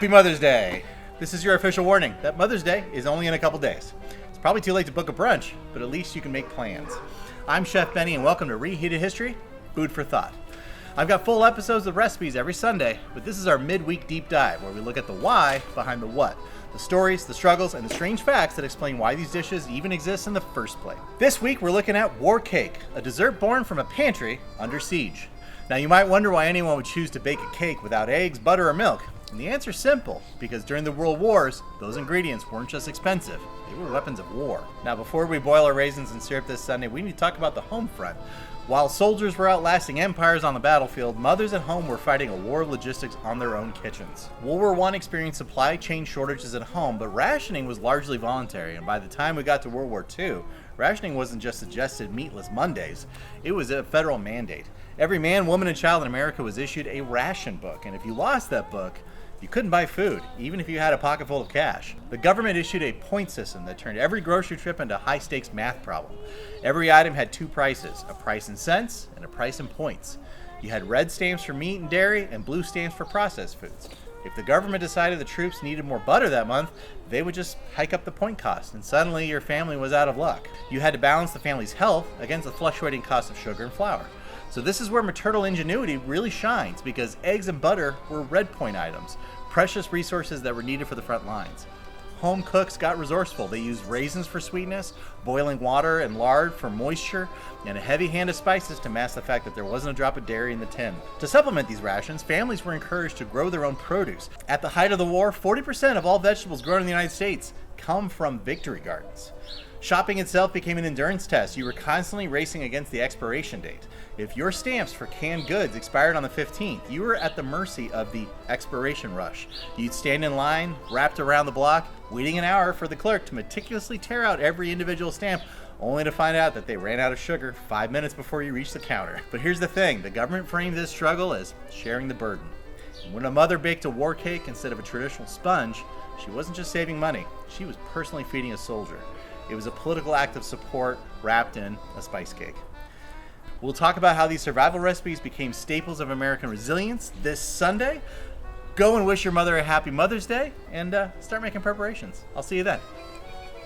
Happy Mother's Day! This is your official warning that Mother's Day is only in a couple days. It's probably too late to book a brunch, but at least you can make plans. I'm Chef Benny and welcome to Reheated History, Food for Thought. I've got full episodes of recipes every Sunday, but this is our midweek deep dive where we look at the why behind the what. The stories, the struggles, and the strange facts that explain why these dishes even exist in the first place. This week we're looking at war cake, a dessert born from a pantry under siege. Now you might wonder why anyone would choose to bake a cake without eggs, butter, or milk. And the answer's simple, because during the World Wars, those ingredients weren't just expensive, they were weapons of war. Now before we boil our raisins and syrup this Sunday, we need to talk about the home front. While soldiers were outlasting empires on the battlefield, mothers at home were fighting a war of logistics on their own kitchens. World War I experienced supply chain shortages at home, but rationing was largely voluntary, and by the time we got to World War II, rationing wasn't just suggested meatless Mondays, it was a federal mandate. Every man, woman, and child in America was issued a ration book, and if you lost that book, you couldn't buy food, even if you had a pocket full of cash. The government issued a point system that turned every grocery trip into a high-stakes math problem. Every item had two prices, a price in cents and a price in points. You had red stamps for meat and dairy and blue stamps for processed foods. If the government decided the troops needed more butter that month, they would just hike up the point cost, and suddenly your family was out of luck. You had to balance the family's health against the fluctuating cost of sugar and flour. So this is where maternal ingenuity really shines, because eggs and butter were red point items, precious resources that were needed for the front lines. Home cooks got resourceful. They used raisins for sweetness, boiling water and lard for moisture, and a heavy hand of spices to mask the fact that there wasn't a drop of dairy in the tin. To supplement these rations, families were encouraged to grow their own produce. At the height of the war, 40% of all vegetables grown in the United States come from victory gardens. Shopping itself became an endurance test. You were constantly racing against the expiration date. If your stamps for canned goods expired on the 15th, you were at the mercy of the expiration rush. You'd stand in line, wrapped around the block, waiting an hour for the clerk to meticulously tear out every individual stamp, only to find out that they ran out of sugar 5 minutes before you reached the counter. But here's the thing, the government framed this struggle as sharing the burden. And when a mother baked a war cake instead of a traditional sponge, she wasn't just saving money, she was personally feeding a soldier. It was a political act of support wrapped in a spice cake. We'll talk about how these survival recipes became staples of American resilience this Sunday. Go and wish your mother a happy Mother's Day and start making preparations. I'll see you then.